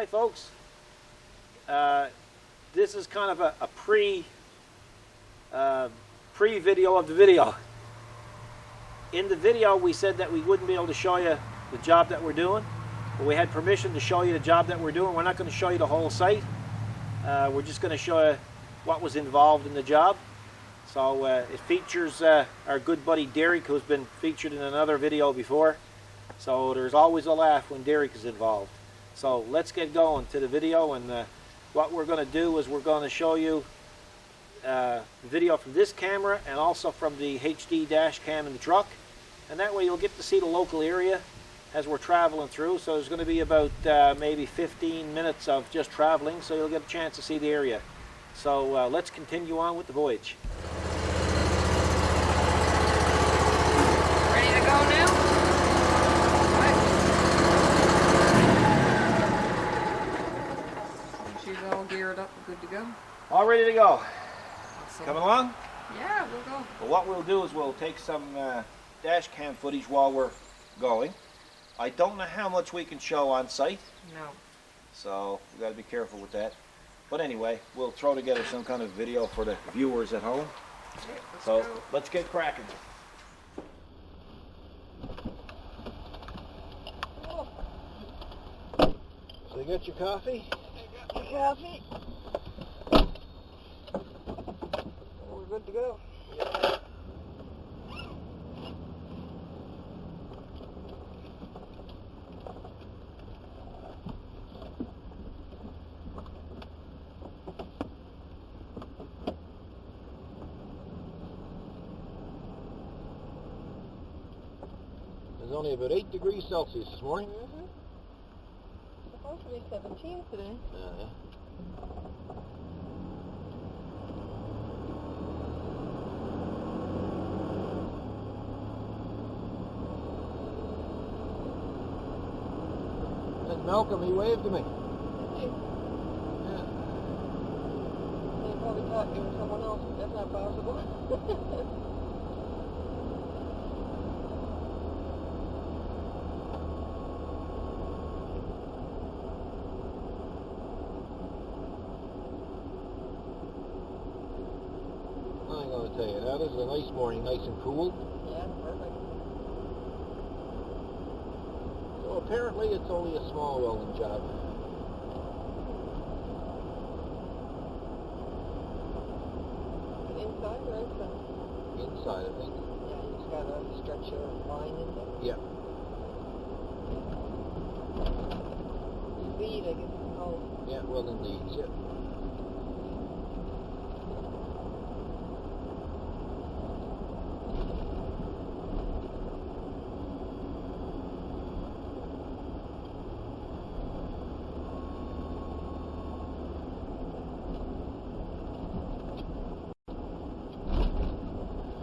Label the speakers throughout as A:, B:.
A: Hi folks, this is kind of a pre-video of the video. In the video we said that we wouldn't be able to show you the job that we're doing, but we had permission to show you the job that we're doing. We're not going to show you the whole site. We're just going to show you what was involved in the job. So it features our good buddy Derek, who's been featured in another video before. So there's always a laugh when Derek is involved. So let's get going to the video, and what we're going to do is we're going to show you video from this camera and also from the HD dash cam in the truck, and that way you'll get to see the local area as we're traveling through. So there's going to be about maybe 15 minutes of just traveling, so you'll get a chance to see the area. So let's continue on with the voyage.
B: Ready to go now? She's all geared up and good to go.
A: All ready to go.
B: Awesome.
A: Coming along?
B: Yeah, we'll go.
A: Well, what we'll do is we'll take some dash cam footage while we're going. I don't know how much we can show on site.
B: No.
A: So we got to be careful with that. But anyway, we'll throw together some kind of video for the viewers at home.
B: Okay,
A: let's get cracking. So you got your coffee?
B: I got my coffee. We're good to go.
A: It's only about 8 degrees Celsius this morning.
B: Supposed to be 17 today.
A: Yeah. That's Malcolm, he waved to me.
B: They probably thought you were someone else, but that's not possible.
A: I'm going to tell you, that is a nice morning, nice and cool.
B: Yeah, perfect.
A: So apparently it's only a small welding job.
B: Inside or outside?
A: Inside, I think.
B: Yeah, you just got to stretch your line in there.
A: Yeah.
B: Lead, I guess it's called.
A: Yeah, welding leads, yeah.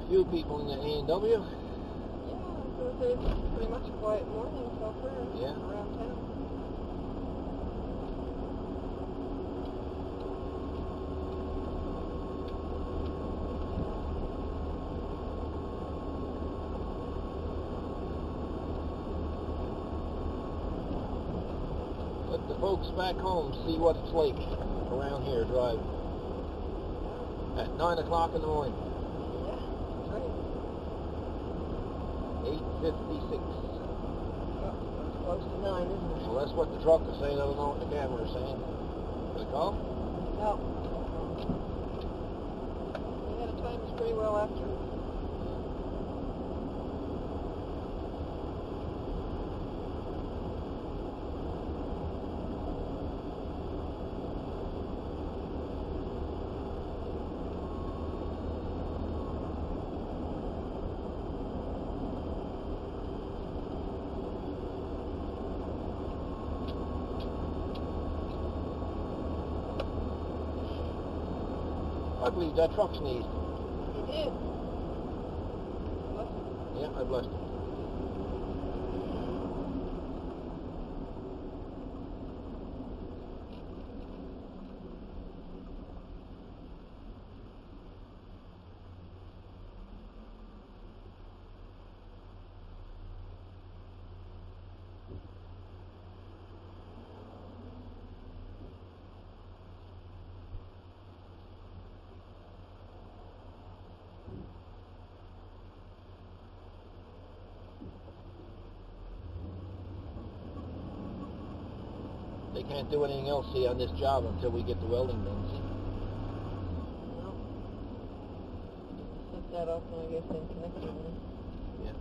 A: Few people in the A&W.
B: Yeah, I was going to say it's pretty much a quiet morning so far.
A: Yeah.
B: Around town.
A: Let the folks back home see what it's like around here driving at 9 o'clock in the morning.
B: Yeah, that's right.
A: 8:56.
B: Oh, that's close to 9, isn't it?
A: Well, that's what the truck is saying. I don't know what the camera is saying. Did it call?
B: No. We had a time was pretty well after.
A: I believe that truck sneezed.
B: He did.
A: Yeah, I blessed him.
C: They can't do anything else, see, on this job until we get the welding done, see?
B: No. Set that up and I guess then connect it.
C: Yeah.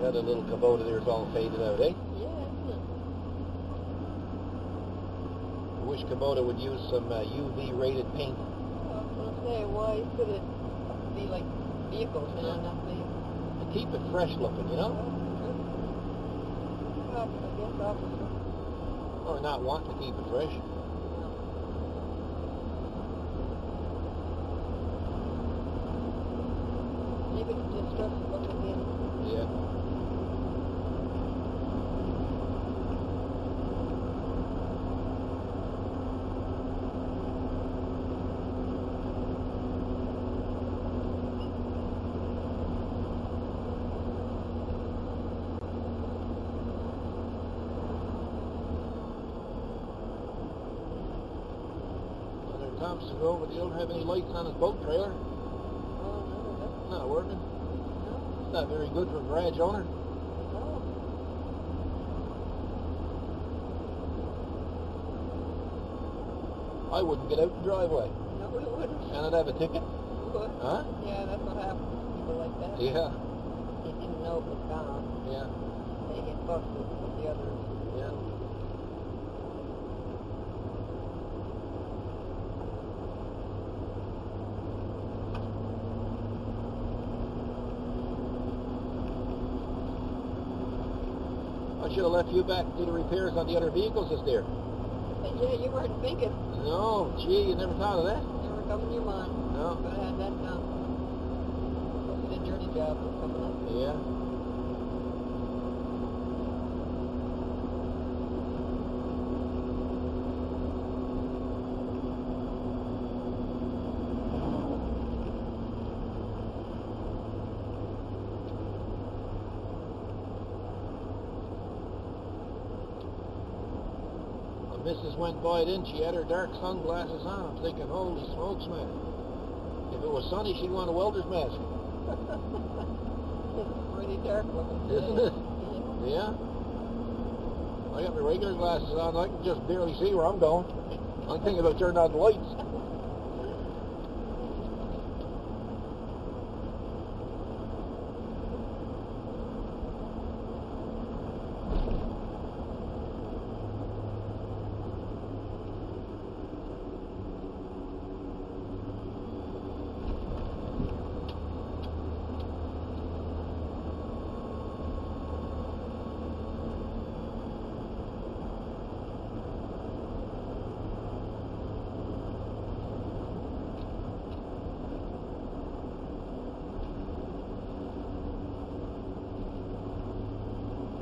C: That little Kubota there is all faded out, eh?
B: Yeah, isn't it?
C: I wish Kubota would use some UV rated paint.
B: I was going to say, why could it be like vehicles, you know, not the...
C: To keep it fresh looking, you know?
B: Well, I guess obviously.
C: Or not wanting to keep it fresh.
B: Maybe it's just stressful looking in.
C: Yeah. Thompson Road, but he don't have any lights on his boat trailer.
B: Oh,
C: Not working.
B: no,
C: It's not very good for a garage owner.
B: no.
C: I wouldn't get out the driveway.
B: No, it wouldn't.
C: And I'd have a ticket.
B: Would.
C: Huh?
B: Yeah, that's what happens to people like that.
C: Yeah.
B: They didn't know it was gone.
C: Yeah.
B: They get busted with the others.
C: Yeah. I should have left you back to do the repairs on the other vehicles that's there.
B: Yeah, you weren't thinking.
C: No, gee, you never thought of that.
B: Never come in your mind.
C: No.
B: Could have had that done. Look at a dirty job that's coming up.
C: Yeah. Mrs. went by it in, she had her dark sunglasses on. I'm thinking, holy smokes, man. If it was sunny, she'd want a welder's mask.
B: It's pretty dark looking.
C: Isn't it?
B: Yeah.
C: Yeah. I got my regular glasses on, I can just barely see where I'm going. I'm thinking about turning on the lights.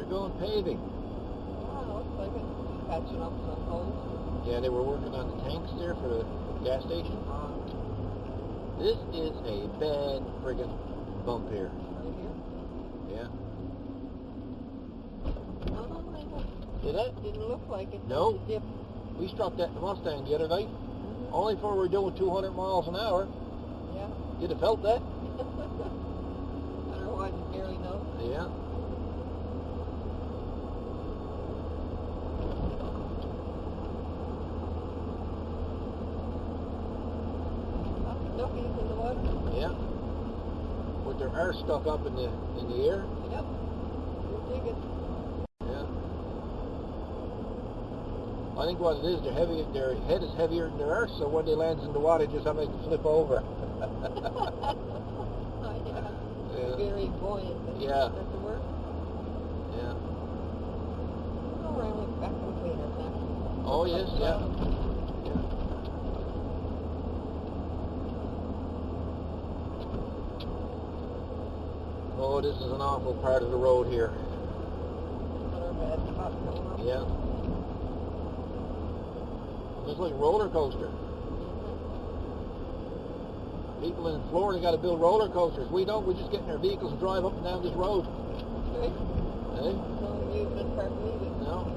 C: Going paving.
B: Oh, looks like it. Patching up some holes.
C: Yeah, they were working on the tanks there for the gas station. This is a bad friggin' bump here.
B: Right here.
C: Yeah.
B: No,
C: Did it?
B: didn't look like it.
C: No.
B: Dip.
C: We struck that Mustang the other night. Only for we're doing 200 miles an hour.
B: Yeah.
C: You'd have felt that.
B: Otherwise, you barely know.
C: Yeah.
B: Duckies in the water.
C: Yeah. With their arse stuck up in the air.
B: Yep. You're digging.
C: Yeah. I think what it is, their head is heavier than their arse, so when they lands in the water, just have to flip over.
B: Yeah. Very buoyant.
C: Yeah.
B: That's the word.
C: Yeah.
B: Oh, we're only back in cleaners now.
C: Oh, yes, yeah. Oh, this is an awful part of the road here.
B: Another bad spot going on.
C: Yeah. It's like a roller coaster. People in Florida got to build roller coasters. We don't. We just get in our vehicles and drive up and down this road.
B: Right.
C: Eh?
B: No amusement park needed.
C: No.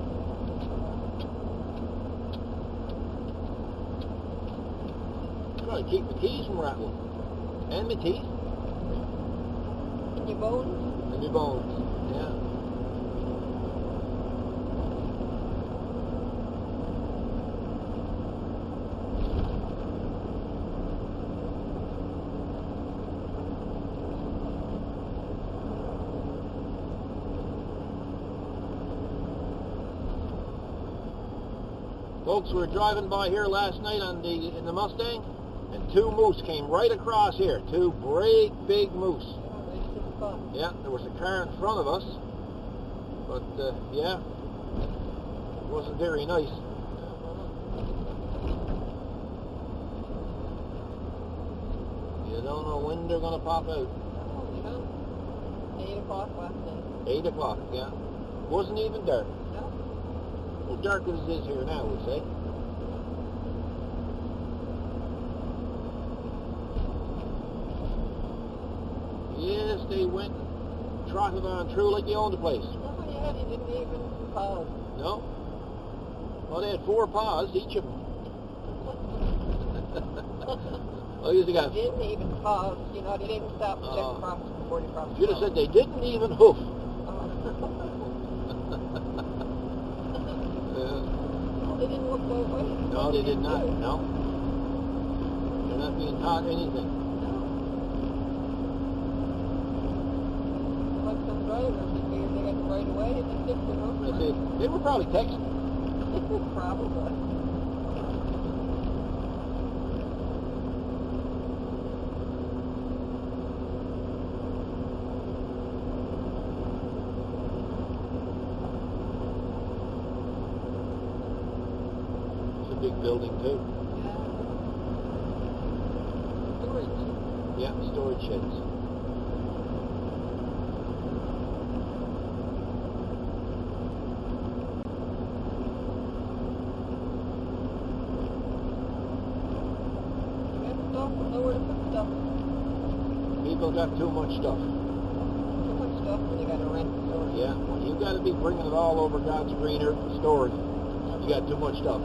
C: Trying to keep my keys from rattling. And my teeth.
B: And your bones?
C: And my bones. Yeah. Folks, we were driving by here last night in the Mustang, and two moose came right across here. Two great big moose.
B: Oh, they just fun.
C: Yeah, there was a car in front of us, but yeah, it wasn't very nice. You don't know when they're going to pop out.
B: Oh, you know. 8 o'clock last night.
C: 8 o'clock, yeah. Wasn't even dark.
B: No?
C: Well, dark as it is here now, we'd say. Yes, they went and trotted on through like they owned the place.
B: Oh, yeah, they didn't even pause.
C: No? Well, they had 4 paws, each of them. Oh, you
B: They
C: got.
B: didn't even pause. You know, they didn't stop to check across before they crossed.
C: Should have said they didn't even hoof.
B: Oh. Well, they didn't look that way.
C: No, they did not. No. They're not being taught anything.
B: No. Like some drivers, they figured they got the right away and they fixed it over.
C: They were probably texting.
B: Probably.
C: It's a big building too.
B: Storage.
C: Yeah, storage sheds.
B: You got stuff, but nowhere to put stuff.
C: People got too much stuff.
B: Too much stuff, and they got to rent the storage.
C: Yeah, well, you got to be bringing it all over God's green earth and storing it. You got too much stuff.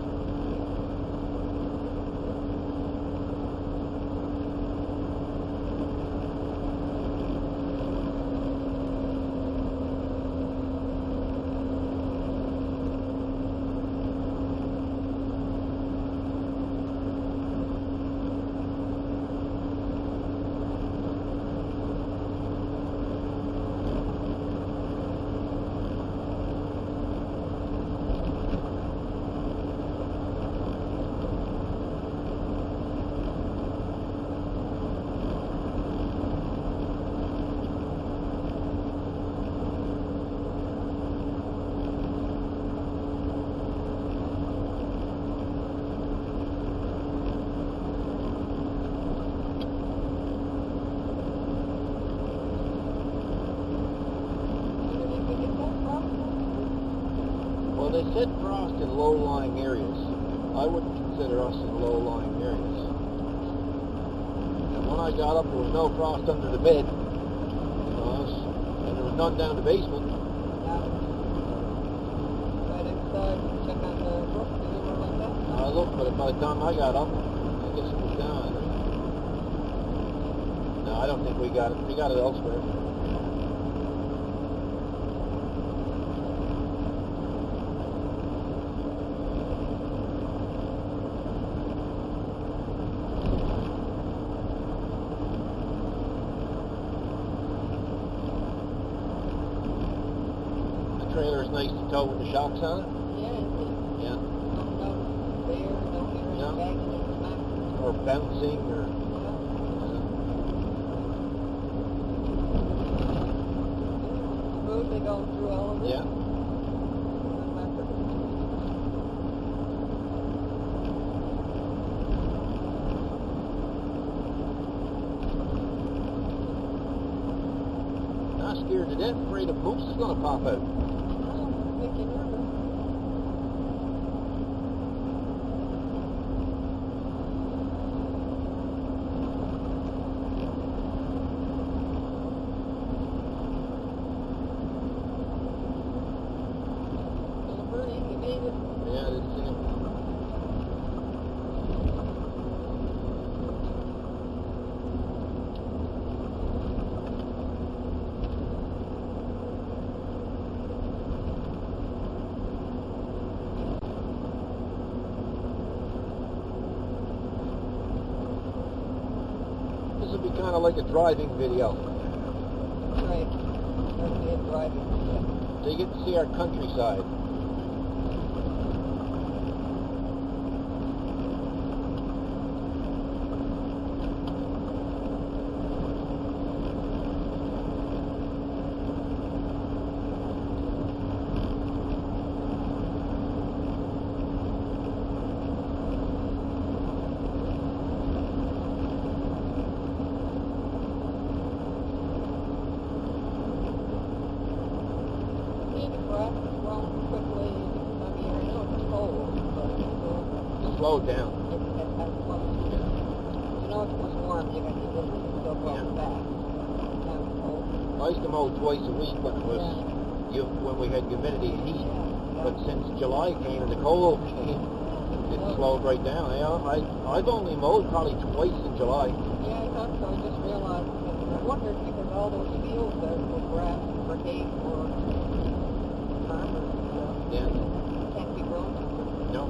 C: Well, they said frost in low-lying areas. I wouldn't consider us in low-lying areas. And when I got up, there was no frost under the bed. And there was none down the basement.
B: Right inside, check on the roof, anything like that?
C: I looked, but by the time I got up, I guess it was down. No, I don't think we got it. We got it elsewhere. Trailer's nice to tow with the shocks on it.
B: Yeah, it is.
C: Yeah.
B: No there, no here,
C: Yeah.
B: back, it's not.
C: Or bouncing or.
B: Smoothly going through all of it.
C: Yeah. Not scared to death, afraid a moose is going to pop out.
B: Oh, make you nervous. Little birdie, you made it.
C: Yeah, I didn't see him. be kind of like a driving video.
B: Right. That'll be a driving.
C: So you get to see our countryside. Slowed down.
B: You know, if it was warm, you got to go back.
C: I used to mow twice a week when it was when we had humidity and heat. But since July came and the cold came, it slowed right down. I've only mowed probably twice in July.
B: Yeah, I thought so. I just realized. I wondered because all those fields that were grass for hay for farmers can't be grown too quickly.
C: No.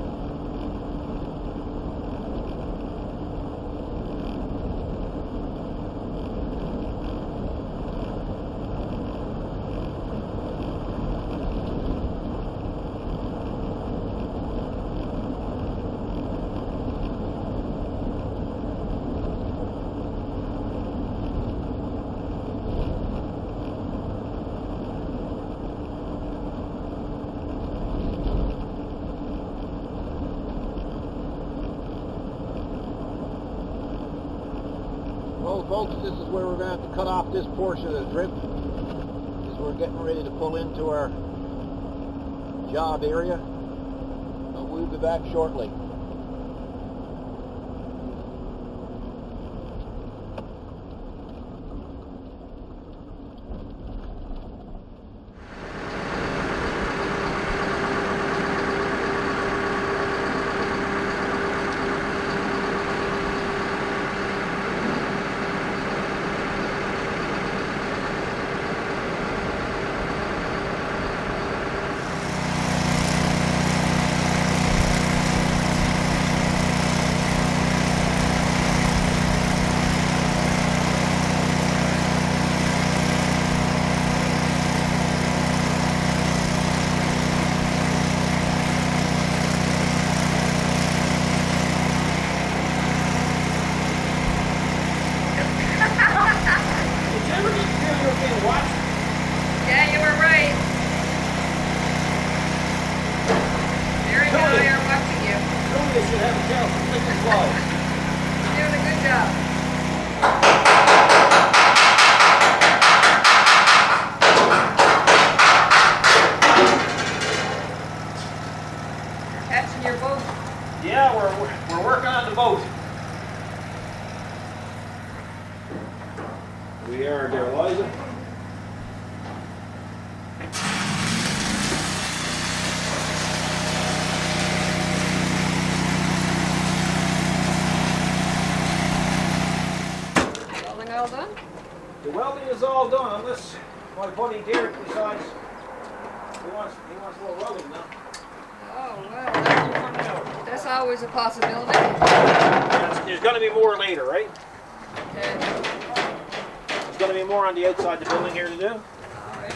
C: Well, folks, this is where we're going to have to cut off this portion of the trip, because we're getting ready to pull into our job area. But we'll be back shortly.
D: Yeah, you were right. Mary and I are watching you.
A: Somebody should have a job for flipping flies.
D: You're doing a good job. You're catching your boat.
A: Yeah, we're working on the boat. We are, dear Eliza.
D: Welding all done?
A: The welding is all done, unless my buddy Derek decides he wants a little welding now.
D: Oh, well, that's always a possibility.
A: There's going to be more later, right?
D: Okay.
A: There's going to be more on the outside of the building here to do.
D: All right.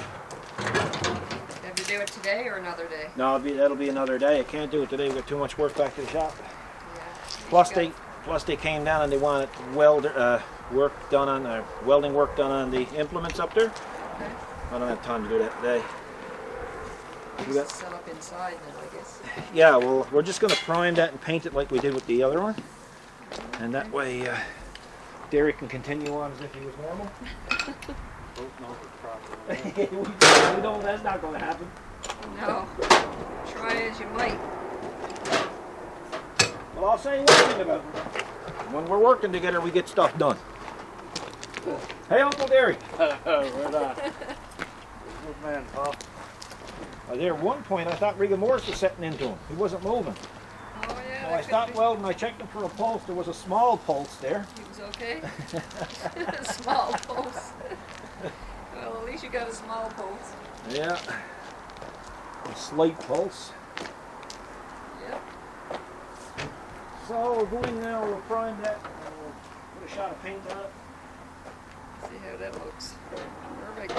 D: Have you do it today or another day?
A: No, that'll be another day. I can't do it today. We've got too much work back to the shop.
D: Yeah.
A: Plus they came down and they wanted welding work done on the implements up there.
D: Okay.
A: I don't have time to do that today. We got,
D: Set up inside then, I guess.
A: yeah, well, we're just going to prime that and paint it like we did with the other one, and that way Derek can continue on as if he was normal. we don't. That's not going to happen.
D: No. Try as you might.
A: Well, I'll say one thing about it. When we're working together, we get stuff done. Hey, Uncle Derek.
E: Right on. Good man, Paul.
A: There at one point, I thought rigor mortis was setting into him. He wasn't moving.
D: Oh, yeah.
A: So
D: that
A: I
D: could
A: stopped
D: be.
A: welding. I checked him for a pulse. There was a small pulse there.
D: He was okay? Small pulse. Well, at least you got a small pulse.
A: Yeah. A slight pulse.
D: Yep.
A: So we're going now. We'll prime that. And we'll put a shot of paint on it.
D: See how that looks. Perfect.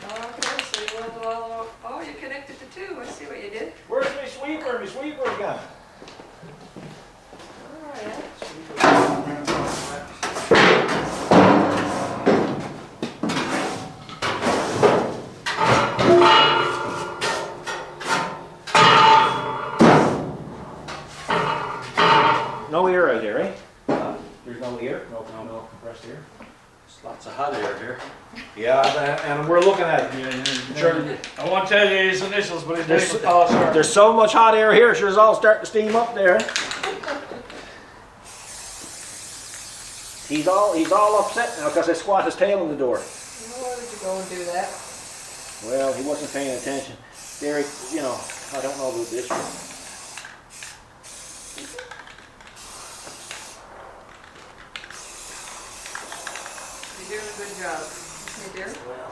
D: Okay, so you weld all, oh, you connected the two. I see what you did.
A: Where's my sweeper? My sweeper gone.
D: Alright.
A: No air out there, eh? There's no air? No compressed air?
E: There's lots of hot air here.
A: Yeah, and we're looking at it. Sure.
E: I won't tell you his initials, but his name is Paul Sharp.
A: There's so much hot air here, sure it's all starting to steam up there. He's all upset now because I squat his tail in the door.
D: Why would you go and do that?
A: Well, he wasn't paying attention. Derek, you know, I don't know about this one.
D: You're doing a good job. Hey, dear.
E: Well,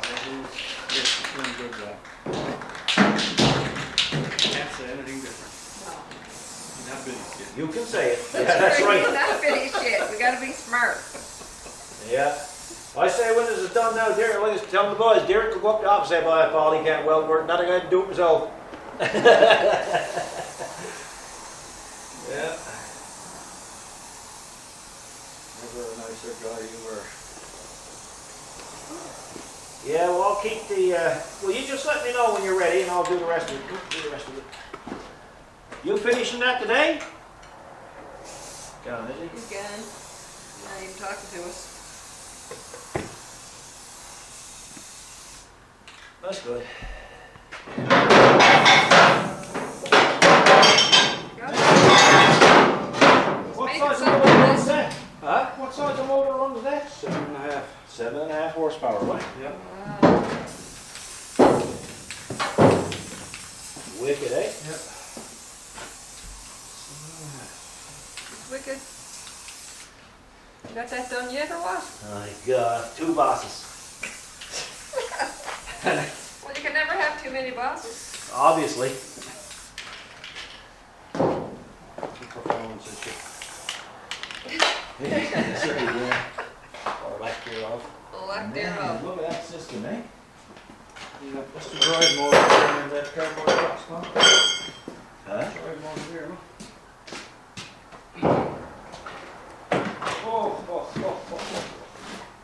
E: he's doing a good job. Can't say anything different.
D: No.
E: Not big.
A: You can say it. That's right.
D: Not finish yet. We gotta be smart.
A: Yeah. I say when this is done now, Derek, I was telling the boys, Derek will go up to the office and say, "Boy, Paul, he can't weld work. Not a guy to do it myself." Yeah.
E: Never a nicer guy you were.
A: Yeah, well, I'll keep the, well, you just let me know when you're ready and I'll do the rest of it. Do the rest of it. You finishing that today? Gone, is he?
D: He's gone. Not even talking to us.
A: That's good. What
D: making
A: size of
D: something
A: motor
D: of
A: runs
D: this.
A: that?
E: Huh?
A: What size of motor runs that?
E: 7.5.
A: 7.5 horsepower, right?
E: Yep.
D: Wow.
A: Wicked, eh?
E: Yep.
D: Wicked. You got that done yet or what?
A: My God, 2 bosses.
D: Well, you can never have too many bosses.
A: Obviously.
E: Performance issue.
A: Or lack thereof.
D: Lack
A: Man,
D: thereof.
A: look at that system, eh?
E: Yeah, that's the drive motor there in that cardboard box, no?
A: Huh?
E: Drive motor there, no?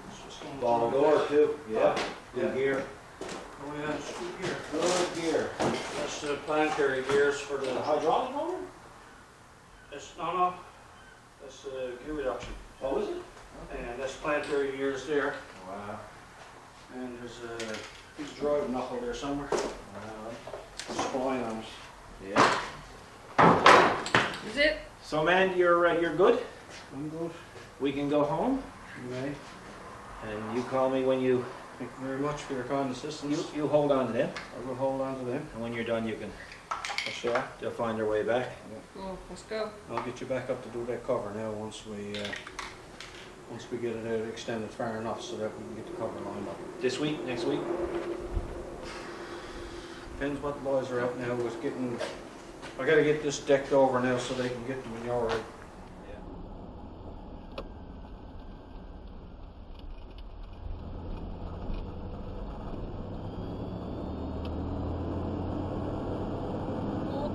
E: It's just going
A: Ball
E: through
A: door
E: this.
A: too. Yeah. Good
E: Yeah.
A: gear.
E: Oh yeah, it's good gear.
A: Good gear.
E: That's the planetary gears for the...
A: The hydraulic motor?
E: No. That's the gear reduction.
A: Oh, is it?
E: And that's planetary gears there.
A: Wow.
E: And there's a huge drive knuckle there somewhere.
A: Wow.
E: Spline on it.
A: Yeah.
D: Is it?
A: So, man, you're good.
E: I'm good.
A: We can go home,
E: You may.
A: and you call me when you
E: Thank you very much for your kind assistance.
A: you hold on to them,
E: I will hold on to them.
A: and when you're done, you can
E: Sure.
A: they'll find their way back.
D: Oh, let's go.
E: I'll get you back up to do that cover now once we get it out extended far enough so that we can get the cover lined up.
A: This week, next week.
E: Depends what the boys are out now. Was getting. I got to get this decked over now so they can get the manure out.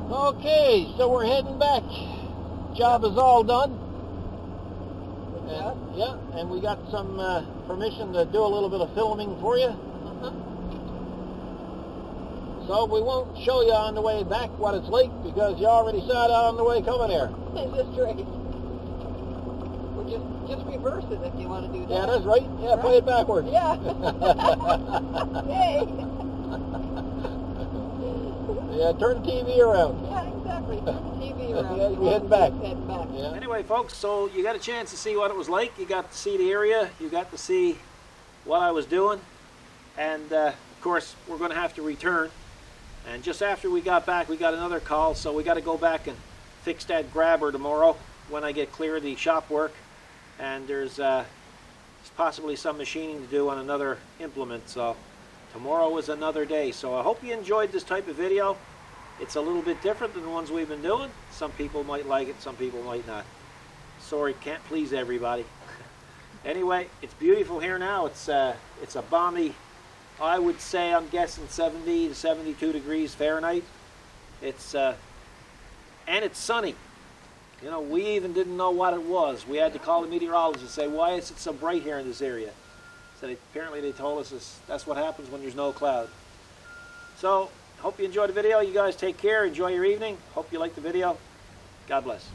C: Okay, so we're heading back. Job is all done. And we got some permission to do a little bit of filming for you. So we won't show you on the way back what it's like because you already saw it on the way coming here.
B: That's right. Or just reverse it if you want to do that.
C: Yeah, that's right. Yeah, play it backwards.
B: Yeah. Yay.
C: Yeah, turn the TV around.
B: Yeah, exactly. TV around.
C: Yeah, we heading back.
B: Heading back.
C: Yeah.
A: Anyway, folks, so you got a chance to see what it was like. You got to see the area. You got to see what I was doing. And, of course, we're going to have to return. And just after we got back, we got another call. So we got to go back and fix that grabber tomorrow when I get clear of the shop work. And there's possibly some machining to do on another implement. So tomorrow is another day. So I hope you enjoyed this type of video. It's a little bit different than the ones we've been doing. Some people might like it, some people might not. Sorry, can't please everybody. Anyway, it's beautiful here now. It's a balmy, I would say, I'm guessing 70 to 72 degrees Fahrenheit. It's and it's sunny. You know, we even didn't know what it was. We had to call the meteorologist and say, why is it so bright here in this area? So apparently they told us that's what happens when there's no cloud. So, hope you enjoyed the video. You guys take care. Enjoy your evening. Hope you liked the video. God bless.